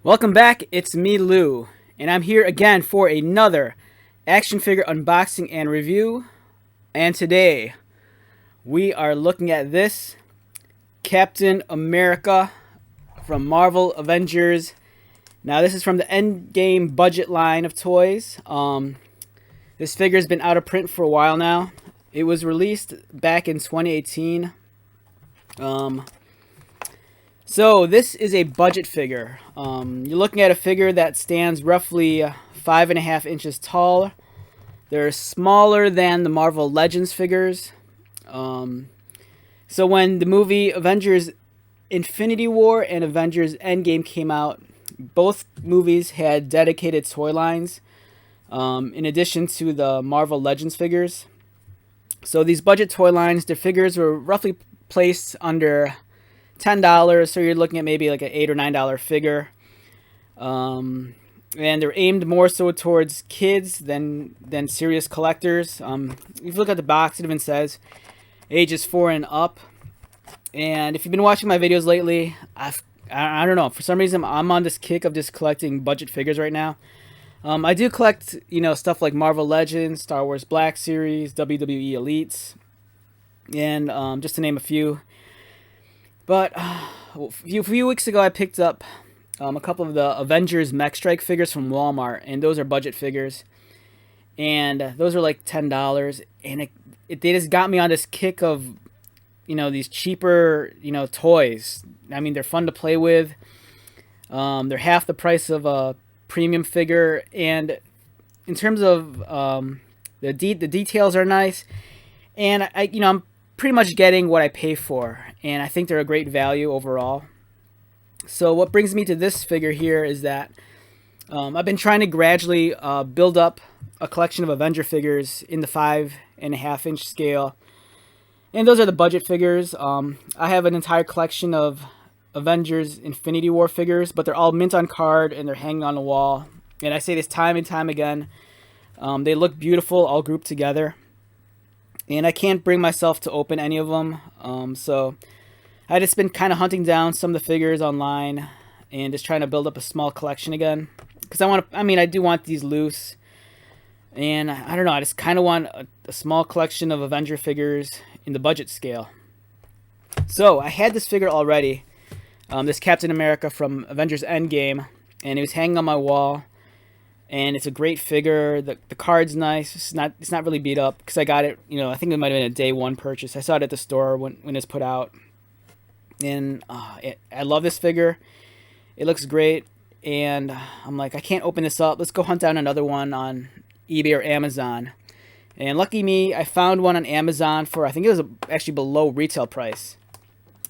Welcome back, it's me Lou, and I'm here again for another action figure unboxing and review. And today, we are looking at this Captain America from Marvel Avengers. Now this is from the Endgame budget line of toys. This figure's been out of print for a while now. It was released back in 2018. So this is a budget figure. You're looking at a figure that stands roughly 5.5 inches tall. They're smaller than the Marvel Legends figures. So when the movie Avengers Infinity War and Avengers Endgame came out, both movies had dedicated toy lines in addition to the Marvel Legends figures. So these budget toy lines, the figures were roughly placed under $10, so you're looking at maybe like an $8 or $9 figure, and they're aimed more so towards kids than serious collectors. If you look at the box, it even says ages 4 and up. And if you've been watching my videos lately, I don't know, for some reason I'm on this kick of just collecting budget figures right now. I do collect, stuff like Marvel Legends, Star Wars Black Series, WWE Elites, and just to name a few. But a few weeks ago, I picked up a couple of the Avengers Mech Strike figures from Walmart, and those are budget figures. And those are like $10, and they just got me on this kick of, these cheaper, toys. I mean, they're fun to play with. They're half the price of a premium figure, and in terms of the details are nice, and I'm pretty much getting what I pay for, and I think they're a great value overall. So what brings me to this figure here is that I've been trying to gradually build up a collection of Avenger figures in the 5.5 inch scale, and those are the budget figures. I have an entire collection of Avengers Infinity War figures, but they're all mint on card and they're hanging on the wall, and I say this time and time again, they look beautiful all grouped together. And I can't bring myself to open any of them. So I just been kind of hunting down some of the figures online and just trying to build up a small collection again. Because I do want these loose. And I don't know, I just kind of want a small collection of Avenger figures in the budget scale. So I had this figure already. This Captain America from Avengers Endgame. And it was hanging on my wall. And it's a great figure. The card's nice. It's not really beat up because I got it. I think it might have been a day one purchase. I saw it at the store when it's put out, and I love this figure. It looks great, and I'm like, I can't open this up. Let's go hunt down another one on eBay or Amazon. And lucky me, I found one on Amazon for, I think it was actually below retail price,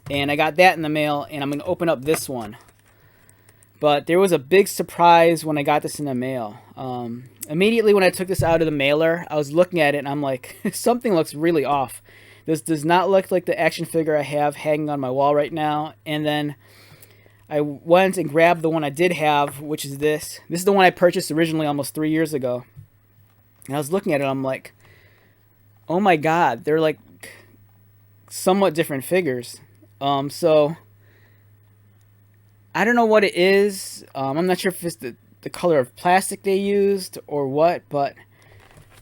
and I got that in the mail. And I'm gonna open up this one. But there was a big surprise when I got this in the mail. Immediately when I took this out of the mailer, I was looking at it and I'm like, something looks really off. This does not look like the action figure I have hanging on my wall right now. And then I went and grabbed the one I did have, which is this. This is the one I purchased originally almost 3 years ago. And I was looking at it, I'm like, oh my god, they're like somewhat different figures. So I don't know what it is. I'm not sure if it's the color of plastic they used or what, but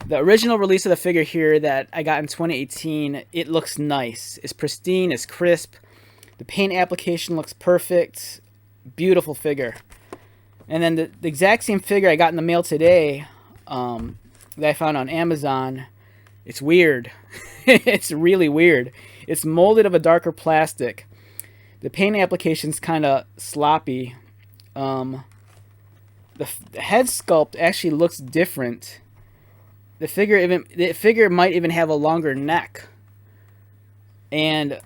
the original release of the figure here that I got in 2018, it looks nice. It's pristine, it's crisp. The paint application looks perfect. Beautiful figure. And then the exact same figure I got in the mail today, that I found on Amazon, it's weird. It's really weird. It's molded of a darker plastic. The paint application's kind of sloppy. The head sculpt actually looks different. The figure might even have a longer neck. And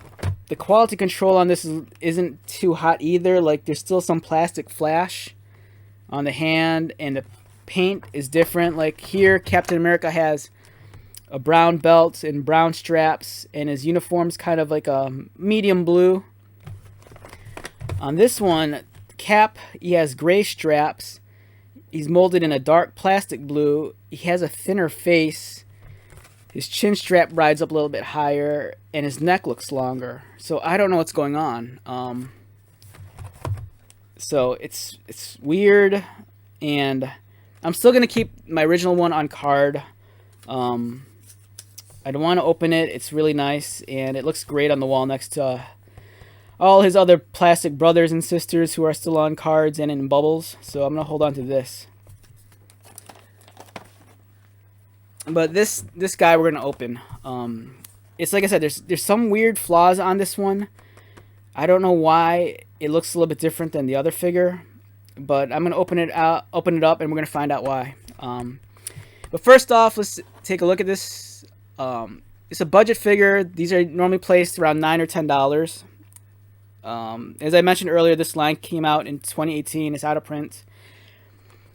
the quality control on this isn't too hot either. Like, there's still some plastic flash on the hand, and the paint is different. Like here, Captain America has a brown belt and brown straps, and his uniform's kind of like a medium blue. On this one, Cap, he has gray straps. He's molded in a dark plastic blue. He has a thinner face. His chin strap rides up a little bit higher, and his neck looks longer. So I don't know what's going on. So it's weird, and I'm still gonna keep my original one on card. I don't want to open it. It's really nice, and it looks great on the wall next to all his other plastic brothers and sisters who are still on cards and in bubbles. So I'm gonna hold on to this. But this guy we're gonna open. It's like I said, there's some weird flaws on this one. I don't know why it looks a little bit different than the other figure, but I'm gonna open it up, and we're gonna find out why. But first off, let's take a look at this. It's a budget figure. These are normally placed around $9 or $10. As I mentioned earlier, this line came out in 2018. It's out of print.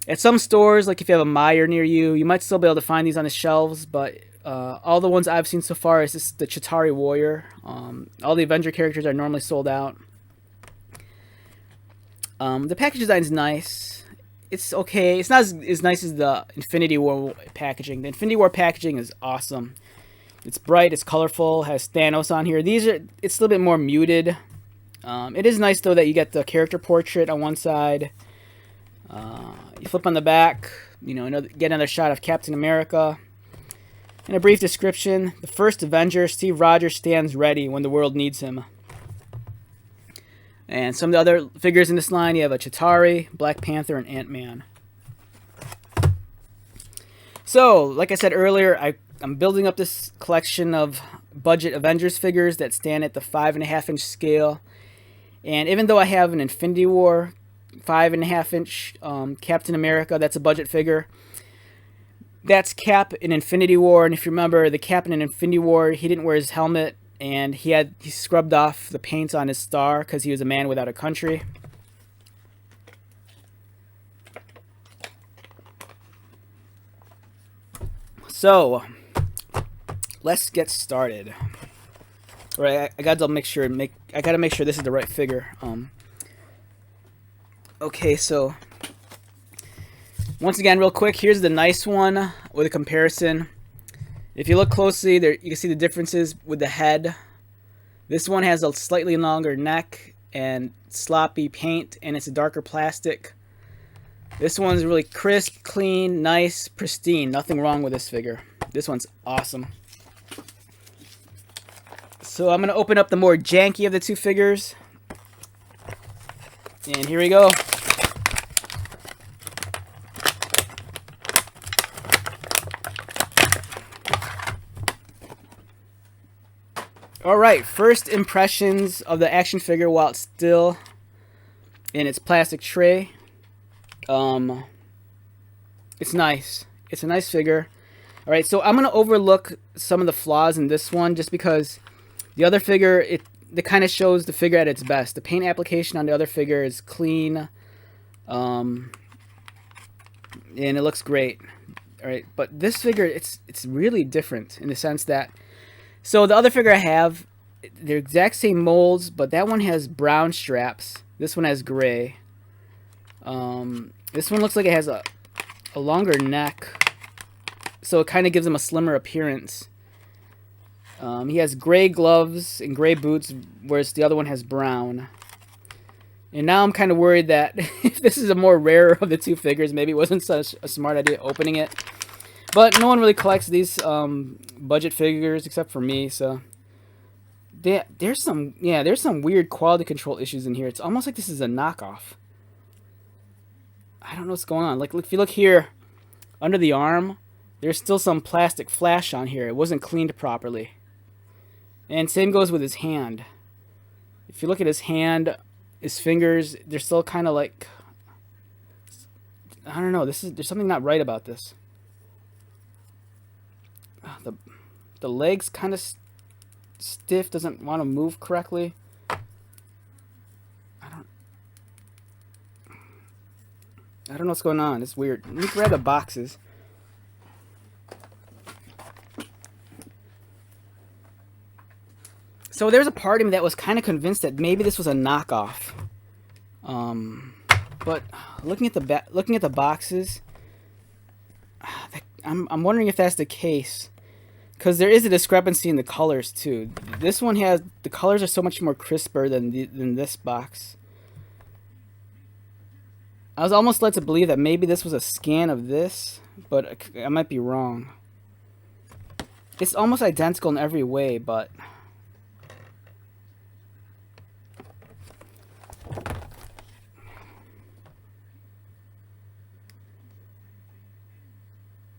At some stores, like if you have a Meijer near you, you might still be able to find these on the shelves, but all the ones I've seen so far is just the Chitauri Warrior. All the Avenger characters are normally sold out. The package design is nice. It's okay. It's not as nice as the Infinity War packaging. The Infinity War packaging is awesome. It's bright, it's colorful, has Thanos on here. It's a little bit more muted. It is nice, though, that you get the character portrait on one side. You flip on the back, get another shot of Captain America. In a brief description, the first Avenger, Steve Rogers, stands ready when the world needs him. And some of the other figures in this line, you have a Chitauri, Black Panther, and Ant-Man. So, like I said earlier, I'm building up this collection of budget Avengers figures that stand at the 5.5-inch scale. And even though I have an Infinity War 5.5-inch Captain America, that's a budget figure. That's Cap in Infinity War, and if you remember, the Cap in Infinity War, he didn't wear his helmet, and he scrubbed off the paint on his star because he was a man without a country. So, let's get started. All right, I gotta make sure this is the right figure. Okay, so once again, real quick, here's the nice one with a comparison. If you look closely, there you can see the differences with the head. This one has a slightly longer neck and sloppy paint, and it's a darker plastic. This one's really crisp, clean, nice, pristine. Nothing wrong with this figure. This one's awesome. So I'm going to open up the more janky of the two figures. And here we go. Alright, first impressions of the action figure while it's still in its plastic tray. It's nice. It's a nice figure. Alright, so I'm going to overlook some of the flaws in this one just because the other figure, it kind of shows the figure at its best. The paint application on the other figure is clean. And it looks great. Alright, but this figure, it's really different in the sense that, so the other figure I have, they're exact same molds, but that one has brown straps. This one has gray. This one looks like it has a longer neck, so it kind of gives him a slimmer appearance. He has gray gloves and gray boots, whereas the other one has brown. And now I'm kind of worried that if this is a more rare of the two figures, maybe it wasn't such a smart idea opening it. But no one really collects these budget figures except for me, so there's some weird quality control issues in here. It's almost like this is a knockoff. I don't know what's going on. Like, if you look here under the arm, there's still some plastic flash on here. It wasn't cleaned properly. And same goes with his hand. If you look at his hand, his fingers, they're still kind of like, I don't know. There's something not right about this. The legs kind of stiff, doesn't want to move correctly. I don't know what's going on. It's weird. Let me grab the boxes. So there's a part of me that was kind of convinced that maybe this was a knockoff. But looking at the boxes, I'm wondering if that's the case. Because there is a discrepancy in the colors too. This one has, the colors are so much more crisper than this box. I was almost led to believe that maybe this was a scan of this, but I might be wrong. It's almost identical in every way, but...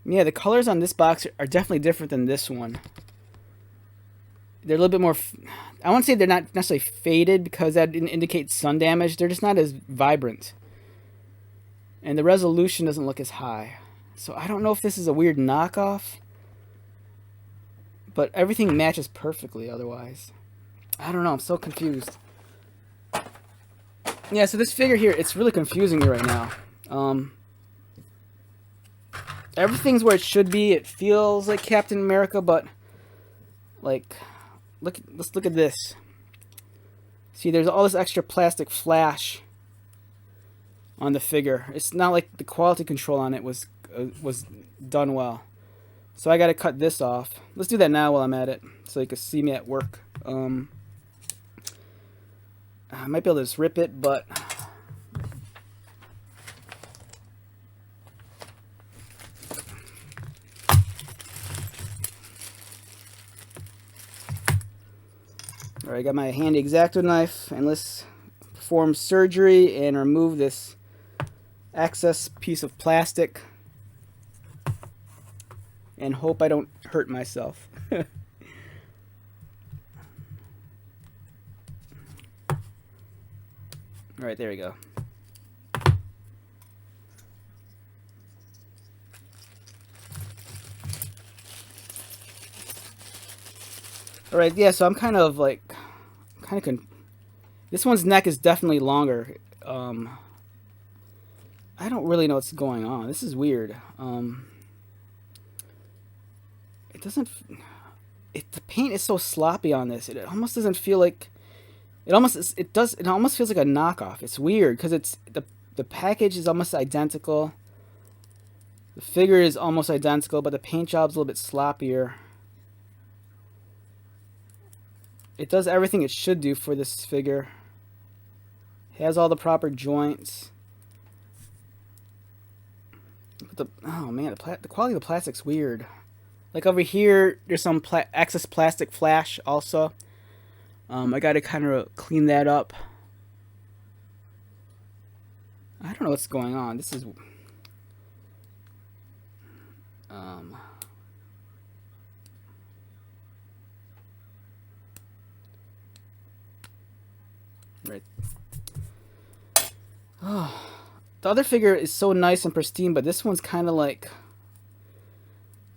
yeah, the colors on this box are definitely different than this one. They're a little bit more... I won't say they're not necessarily faded because that indicates sun damage. They're just not as vibrant. And the resolution doesn't look as high. So I don't know if this is a weird knockoff. But everything matches perfectly otherwise. I don't know. I'm so confused. Yeah, so this figure here, it's really confusing me right now. Everything's where it should be. It feels like Captain America, but... like... let's look at this. See, there's all this extra plastic flash on the figure. It's not like the quality control on it was done well. So I gotta cut this off. Let's do that now while I'm at it, so you can see me at work. I might be able to just rip it, but alright, I got my handy X-Acto knife, and let's perform surgery and remove this excess piece of plastic and hope I don't hurt myself. Alright, there we go. Alright, yeah, so I'm kind of like... this one's neck is definitely longer. I don't really know what's going on. This is weird. It doesn't... the paint is so sloppy on this. It almost doesn't feel like... It almost feels like a knockoff. It's weird because it's the package is almost identical. The figure is almost identical, but the paint job's a little bit sloppier. It does everything it should do for this figure. It has all the proper joints. But oh man, the quality of the plastic's weird. Like over here, there's some excess plastic flash also. I gotta kind of clean that up. I don't know what's going on. This is... right. Oh, the other figure is so nice and pristine, but this one's kind of like...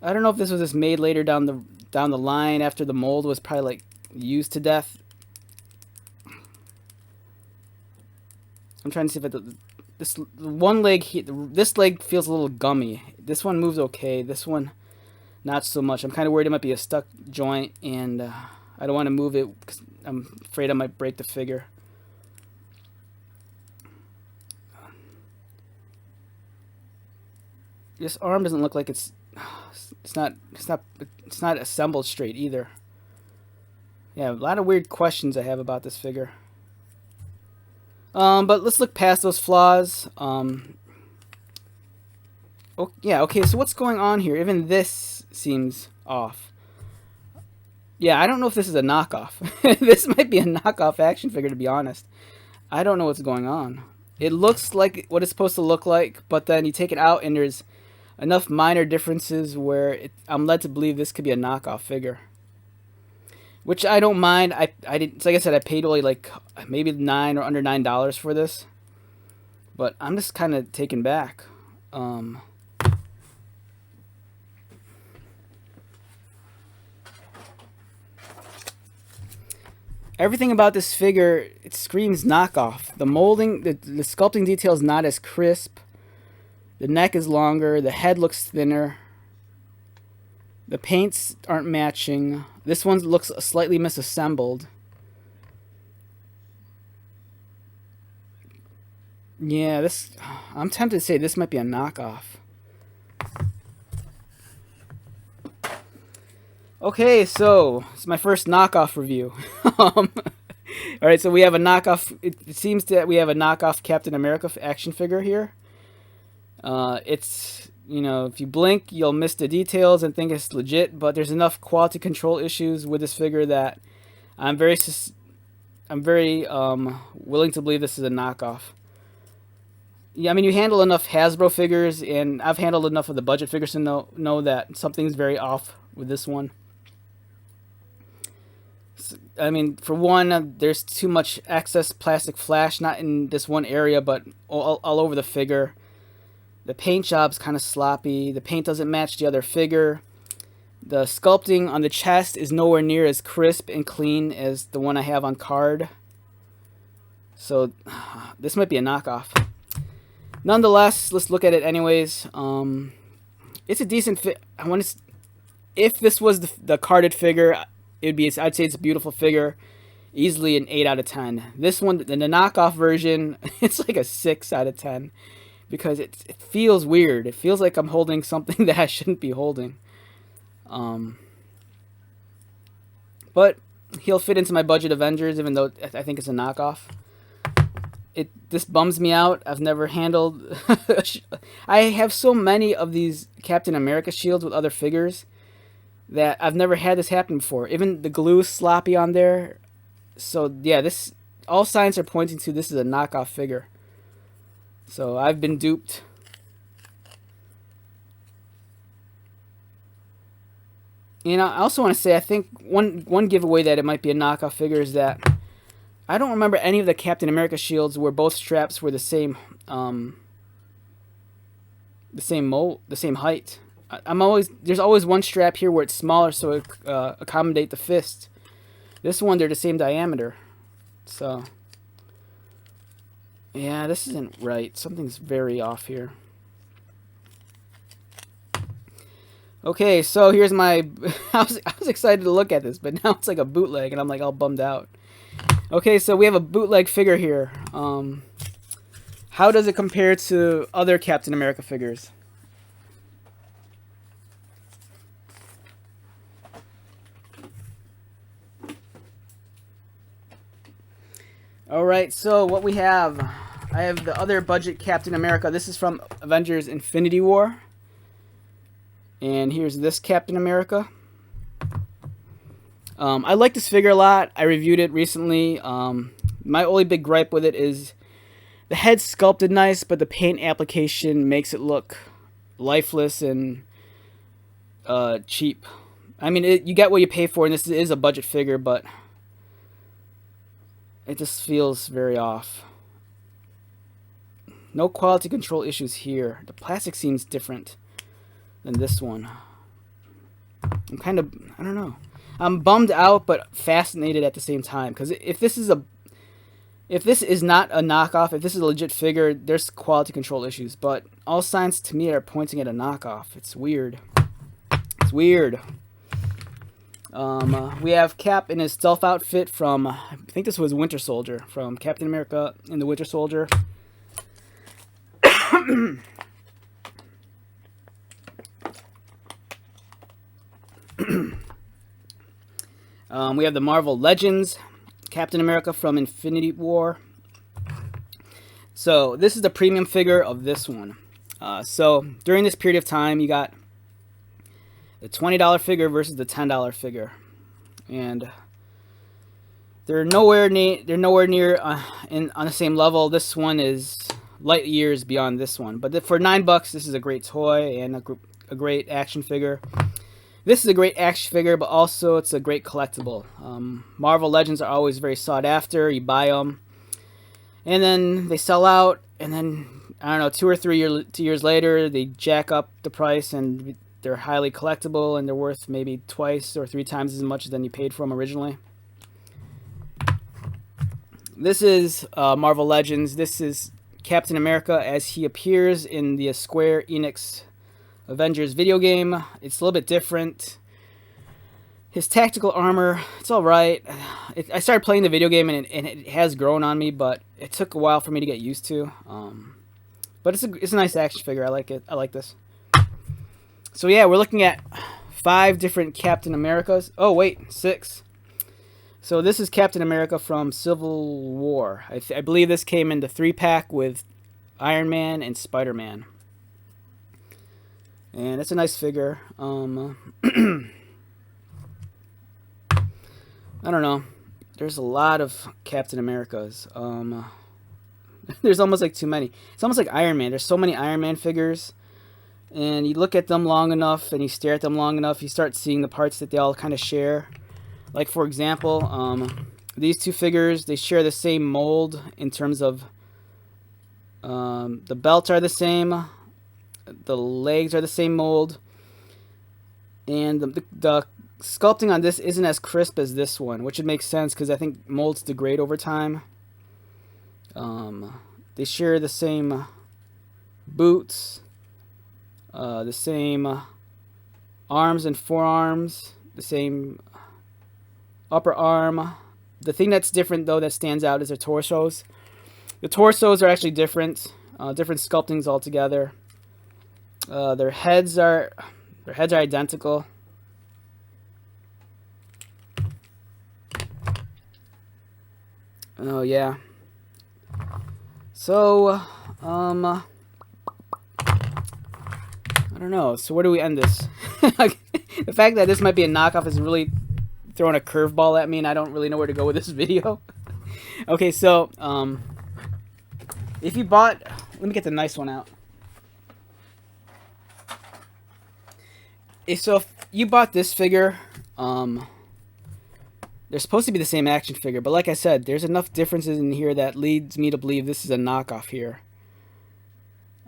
I don't know if this was just made later down the line after the mold was probably like used to death. I'm trying to see if this one leg here, this leg feels a little gummy. This one moves okay. This one, not so much. I'm kind of worried it might be a stuck joint, and I don't want to move it because I'm afraid I might break the figure. This arm doesn't look like it's not assembled straight either. Yeah, a lot of weird questions I have about this figure. But let's look past those flaws. Oh, yeah, okay, so what's going on here? Even this seems off. Yeah, I don't know if this is a knockoff. This might be a knockoff action figure, to be honest. I don't know what's going on. It looks like what it's supposed to look like, but then you take it out and there's enough minor differences where I'm led to believe this could be a knockoff figure. Which I don't mind. I didn't, like I said, I paid only like maybe $9 or under $9 for this. But I'm just kind of taken back. Everything about this figure, it screams knockoff. The molding, the sculpting detail is not as crisp. The neck is longer. The head looks thinner. The paints aren't matching. This one looks slightly misassembled. Yeah, I'm tempted to say this might be a knockoff. Okay, so it's my first knockoff review. All right, so we have a knockoff. It seems that we have a knockoff Captain America action figure here. It's, you know, if you blink, you'll miss the details and think it's legit. But there's enough quality control issues with this figure that I'm very willing to believe this is a knockoff. Yeah, I mean, you handle enough Hasbro figures, and I've handled enough of the budget figures to know that something's very off with this one. I mean, for one, there's too much excess plastic flash, not in this one area, but all over the figure. The paint job's kind of sloppy. The paint doesn't match the other figure. The sculpting on the chest is nowhere near as crisp and clean as the one I have on card. So, this might be a knockoff. Nonetheless, let's look at it anyways. It's a decent fit. If this was the carded figure, I'd say it's a beautiful figure. Easily an 8 out of 10. This one, the knockoff version, it's like a 6 out of 10. Because it feels weird. It feels like I'm holding something that I shouldn't be holding. But he'll fit into my budget Avengers, even though I think it's a knockoff. This bums me out. I've never handled... I have so many of these Captain America shields with other figures that I've never had this happen before. Even the glue is sloppy on there. So, yeah, all signs are pointing to this is a knockoff figure. So, I've been duped. You know, I also want to say, I think one giveaway that it might be a knockoff figure is that I don't remember any of the Captain America shields where both straps were the same height. There's always one strap here where it's smaller so it accommodate the fist. This one, they're the same diameter. So, yeah, this isn't right. Something's very off here. Okay, so here's my... I was excited to look at this, but now it's like a bootleg, and I'm like all bummed out. Okay, so we have a bootleg figure here. How does it compare to other Captain America figures? Alright, so what we have... I have the other budget Captain America. This is from Avengers Infinity War. And here's this Captain America. I like this figure a lot. I reviewed it recently. My only big gripe with it is the head's sculpted nice, but the paint application makes it look lifeless and cheap. I mean, you get what you pay for, and this is a budget figure, but it just feels very off. No quality control issues here. The plastic seems different than this one. I'm kind of, I don't know. I'm bummed out but fascinated at the same time, because if this is not a knockoff, if this is a legit figure, there's quality control issues, but all signs to me are pointing at a knockoff. It's weird. It's weird. We have Cap in his stealth outfit from, I think this was Winter Soldier, from Captain America and the Winter Soldier. We have the Marvel Legends Captain America from Infinity War. So this is the premium figure of this one. So during this period of time, you got the $20 figure versus the $10 figure, and they're nowhere near on the same level. This one is light years beyond this one, but for $9, this is a great toy and a great action figure. This is a great action figure, but also it's a great collectible. Marvel Legends are always very sought after. You buy them, and then they sell out, and then, I don't know, 2 or 3 years later, they jack up the price, and they're highly collectible, and they're worth maybe 2 or 3 times as much than you paid for them originally. This is Marvel Legends. This is Captain America as he appears in the Square Enix Avengers video game. It's a little bit different. His tactical armor, it's alright. I started playing the video game and it has grown on me, but it took a while for me to get used to. But it's a nice action figure. I like it. I like this. So yeah, we're looking at 5 different Captain Americas. Oh wait, 6. So this is Captain America from Civil War. I believe this came in the 3-pack with Iron Man and Spider-Man. And it's a nice figure. I don't know. There's a lot of Captain Americas. There's almost like too many. It's almost like Iron Man. There's so many Iron Man figures. And you look at them long enough and you stare at them long enough, you start seeing the parts that they all kind of share. Like, for example, these two figures, they share the same mold in terms of the belts are the same, the legs are the same mold, and the sculpting on this isn't as crisp as this one, which would make sense because I think molds degrade over time. They share the same boots, the same arms and forearms, the same upper arm. The thing that's different, though, that stands out is their torsos. The torsos are actually different, different sculptings altogether. Their heads are identical. Oh yeah. So I don't know. So where do we end this? The fact that this might be a knockoff is really throwing a curveball at me, and I don't really know where to go with this video. Okay, so if you bought, let me get the nice one out. So if you bought this figure, they're supposed to be the same action figure, but like I said, there's enough differences in here that leads me to believe this is a knockoff here.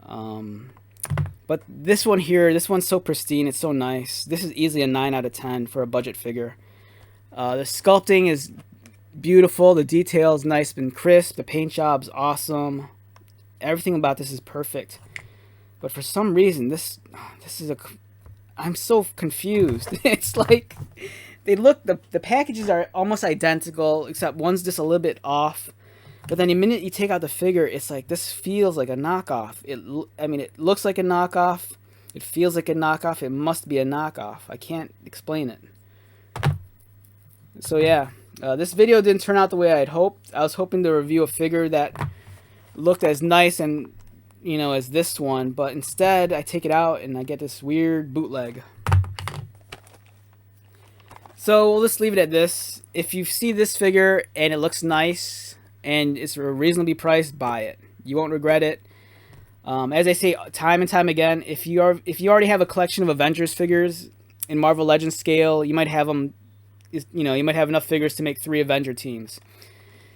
But this one here, this one's so pristine, it's so nice. This is easily a 9 out of 10 for a budget figure. The sculpting is beautiful, the detail is nice and crisp, the paint job's awesome. Everything about this is perfect. But for some reason, this is I'm so confused. It's like they look, the packages are almost identical, except one's just a little bit off. But then the minute you take out the figure, it's like this feels like a knockoff. I mean, it looks like a knockoff. It feels like a knockoff. It must be a knockoff. I can't explain it. So yeah, this video didn't turn out the way I had hoped. I was hoping to review a figure that looked as nice and, you know, as this one, but instead I take it out and I get this weird bootleg. So we'll just leave it at this. If you see this figure and it looks nice and it's reasonably priced, buy it. You won't regret it. As I say time and time again, if you already have a collection of Avengers figures in Marvel Legends scale, you might have them. You know, you might have enough figures to make 3 Avenger teams.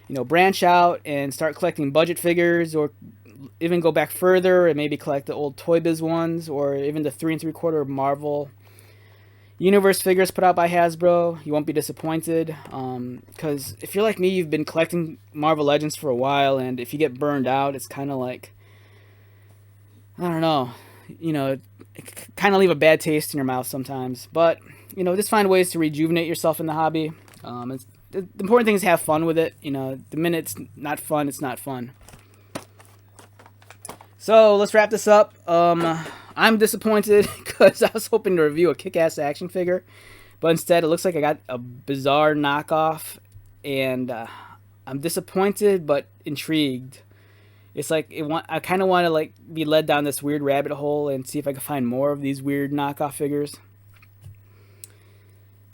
You know, branch out and start collecting budget figures, or even go back further and maybe collect the old Toy Biz ones, or even the 3 3/4 Marvel Universe figures put out by Hasbro. You won't be disappointed, because if you're like me, you've been collecting Marvel Legends for a while, and if you get burned out, it's kind of like, I don't know, you know, it kind of leave a bad taste in your mouth sometimes. But you know, just find ways to rejuvenate yourself in the hobby. The important thing is have fun with it. You know, the minute it's not fun, it's not fun. So let's wrap this up. I'm disappointed because I was hoping to review a kick-ass action figure, but instead it looks like I got a bizarre knockoff, and I'm disappointed but intrigued. It's like I kind of want to like be led down this weird rabbit hole and see if I can find more of these weird knockoff figures.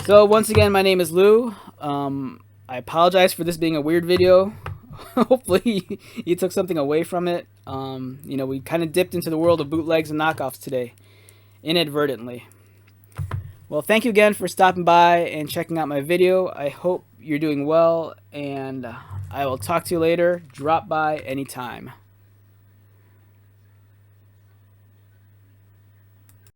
So once again, my name is Lou. I apologize for this being a weird video. Hopefully you took something away from it. You know, we kind of dipped into the world of bootlegs and knockoffs today, inadvertently. Well, thank you again for stopping by and checking out my video. I hope you're doing well, and I will talk to you later. Drop by anytime.